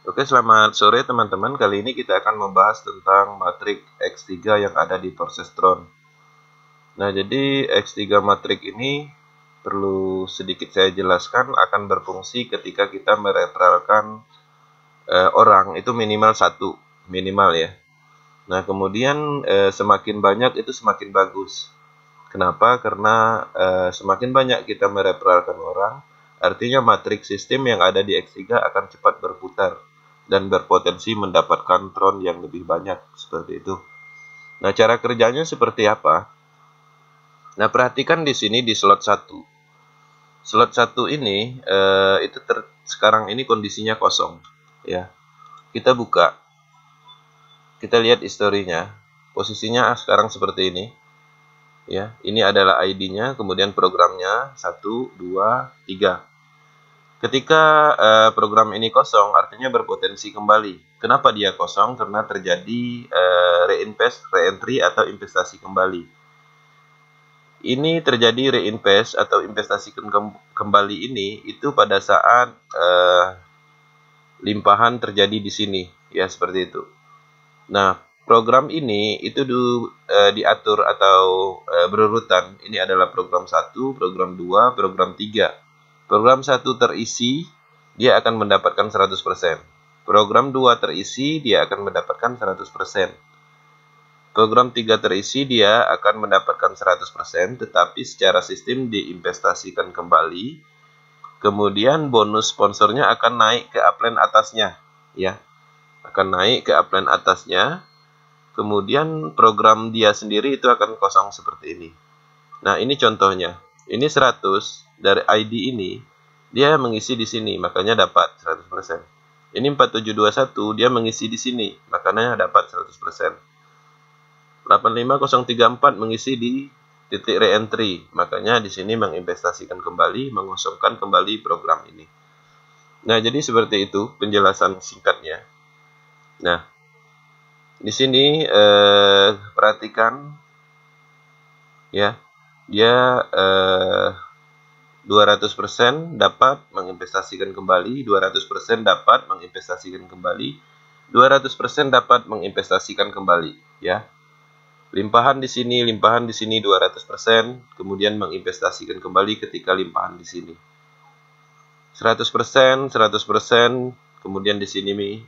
Oke, selamat sore teman-teman. Kali ini kita akan membahas tentang matrik X3 yang ada di persistron. Nah, jadi X3 matrik ini perlu sedikit saya jelaskan akan berfungsi ketika kita merepralkan orang itu minimal satu, minimal ya. Nah, kemudian semakin banyak itu semakin bagus. Kenapa? Karena semakin banyak kita merepralkan orang, artinya matrik sistem yang ada di X3 akan cepat berputar dan berpotensi mendapatkan tron yang lebih banyak, seperti itu. Nah, cara kerjanya seperti apa? Nah, perhatikan di sini di slot 1. Slot 1 ini sekarang ini kondisinya kosong, ya. Kita buka. Kita lihat historinya. Posisinya sekarang seperti ini. Ya, ini adalah ID-nya, kemudian programnya 1, 2, 3. Ketika program ini kosong, artinya berpotensi kembali. Kenapa dia kosong? Karena terjadi reinvest, reentry atau investasi kembali. Ini terjadi reinvest atau investasi kembali ini itu pada saat limpahan terjadi di sini, ya seperti itu. Nah, program ini itu diatur atau berurutan. Ini adalah program 1, program 2, program 3. Program 1 terisi, dia akan mendapatkan 100%. Program 2 terisi, dia akan mendapatkan 100%. Program 3 terisi, dia akan mendapatkan 100%, tetapi secara sistem diinvestasikan kembali. Kemudian bonus sponsornya akan naik ke upline atasnya, ya. Akan naik ke upline atasnya. Kemudian program dia sendiri itu akan kosong seperti ini. Nah, ini contohnya. Ini 100 dari ID ini dia mengisi di sini, makanya dapat 100%. Ini 4721 dia mengisi di sini, makanya dapat 100%. 85034 mengisi di titik reentry, makanya di sini menginvestasikan kembali, mengosongkan kembali program ini. Nah, jadi seperti itu penjelasan singkatnya. Nah, di sini perhatikan ya, dia 200% dapat menginvestasikan kembali, 200% dapat menginvestasikan kembali, 200% dapat menginvestasikan kembali, ya. Limpahan di sini 200%, kemudian menginvestasikan kembali ketika limpahan di sini. 100%, 100%, kemudian di sini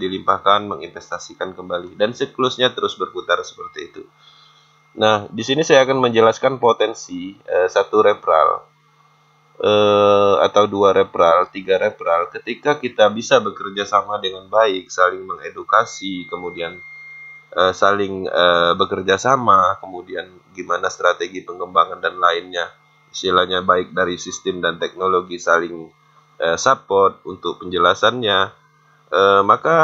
dilimpahkan menginvestasikan kembali, dan siklusnya terus berputar seperti itu. Nah, di sini saya akan menjelaskan potensi satu repral atau 2 repral, 3 repral ketika kita bisa bekerja sama dengan baik, saling mengedukasi, kemudian saling bekerja sama, kemudian gimana strategi pengembangan dan lainnya, istilahnya baik dari sistem dan teknologi saling support untuk penjelasannya, maka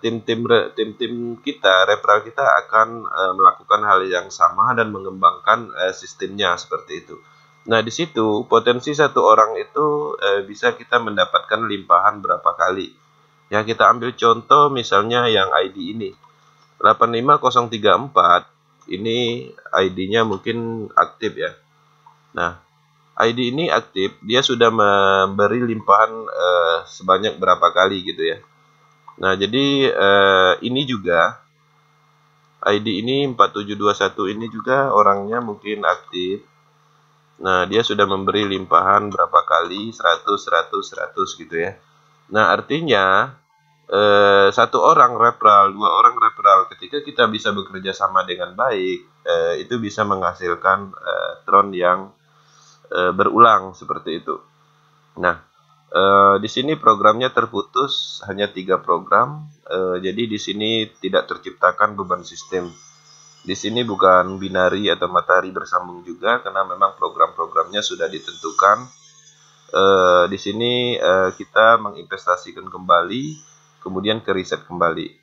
tim-tim kita, repral kita akan melakukan hal yang sama dan mengembangkan sistemnya seperti itu. Nah, di situ potensi satu orang itu bisa kita mendapatkan limpahan berapa kali. Ya, kita ambil contoh misalnya yang ID ini 85034, ini ID-nya mungkin aktif ya. Nah, ID ini aktif, dia sudah memberi limpahan sebanyak berapa kali gitu ya. Nah, jadi ini juga ID ini 4721 ini juga orangnya mungkin aktif. Nah, dia sudah memberi limpahan berapa kali, 100, 100, 100 gitu ya. Nah, artinya satu orang repral, 2 orang repral, ketika kita bisa bekerja sama dengan baik, itu bisa menghasilkan tron yang berulang seperti itu. Nah, di sini programnya terputus hanya 3 program, jadi di sini tidak terciptakan beban sistem. Di sini bukan binari atau matahari bersambung juga, karena memang program-programnya sudah ditentukan. Di sini kita menginvestasikan kembali, kemudian ke riset kembali.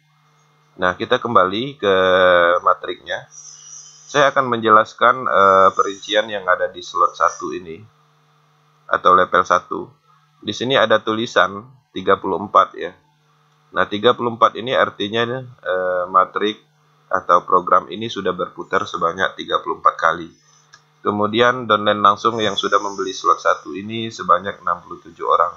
Nah, kita kembali ke matriknya. Saya akan menjelaskan perincian yang ada di slot 1 ini atau level 1. Di sini ada tulisan 34 ya. Nah, 34 ini artinya matrik atau program ini sudah berputar sebanyak 34 kali. Kemudian downline langsung yang sudah membeli slot 1 ini sebanyak 67 orang.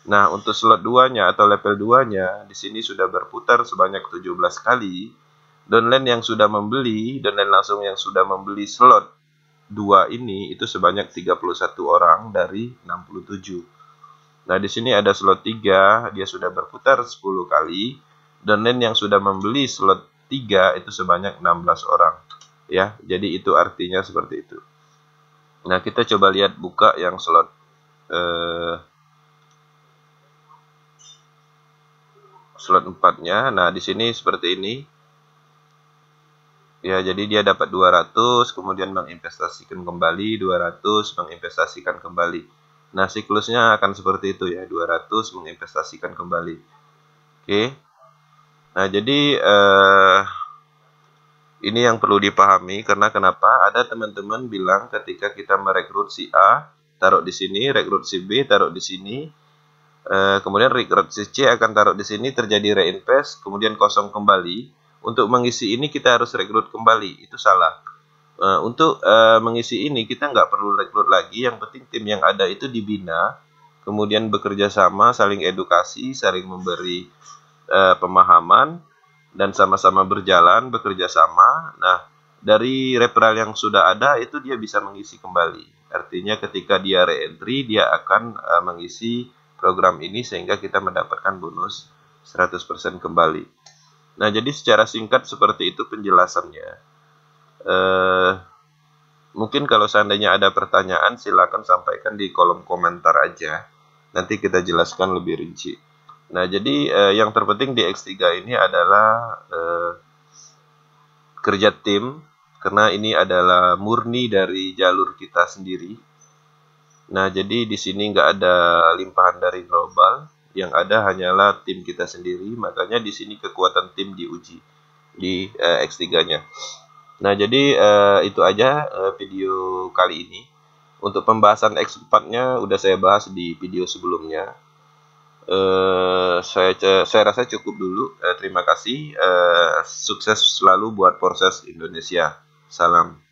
Nah, untuk slot 2-nya atau level 2-nya di sini sudah berputar sebanyak 17 kali. Downline yang sudah membeli, downline langsung yang sudah membeli slot 2 ini itu sebanyak 31 orang dari 67. Nah, di sini ada slot 3, dia sudah berputar 10 kali. Downline yang sudah membeli slot 3 itu sebanyak 16 orang. Ya, jadi itu artinya seperti itu. Nah, kita coba lihat buka yang slot slot 4-nya. Nah, di sini seperti ini. Ya, jadi dia dapat 200, kemudian menginvestasikan kembali 200, menginvestasikan kembali. Nah, siklusnya akan seperti itu ya, 200 menginvestasikan kembali. Oke. Nah, jadi ini yang perlu dipahami karena kenapa? Ada teman-teman bilang ketika kita merekrut si A, taruh di sini, rekrut si B, taruh di sini. Kemudian rekrut si C akan taruh di sini, terjadi reinvest, kemudian kosong kembali. Untuk mengisi ini kita harus rekrut kembali, itu salah. Untuk mengisi ini kita nggak perlu rekrut lagi, yang penting tim yang ada itu dibina, kemudian bekerja sama, saling edukasi, saling memberi pemahaman, dan sama-sama berjalan, bekerja sama. Nah, dari referral yang sudah ada itu dia bisa mengisi kembali. Artinya ketika dia re-entry, dia akan mengisi program ini sehingga kita mendapatkan bonus 100% kembali. Nah, jadi secara singkat seperti itu penjelasannya. Mungkin kalau seandainya ada pertanyaan, silakan sampaikan di kolom komentar aja. Nanti kita jelaskan lebih rinci. Nah, jadi yang terpenting di X3 ini adalah kerja tim, karena ini adalah murni dari jalur kita sendiri. Nah, jadi di sini nggak ada limpahan dari global. Yang ada hanyalah tim kita sendiri, makanya di sini kekuatan tim diuji di X3-nya. Nah, jadi itu aja video kali ini. Untuk pembahasan X4-nya udah saya bahas di video sebelumnya. Saya rasa cukup dulu. Terima kasih. Sukses selalu buat Forces Indonesia. Salam.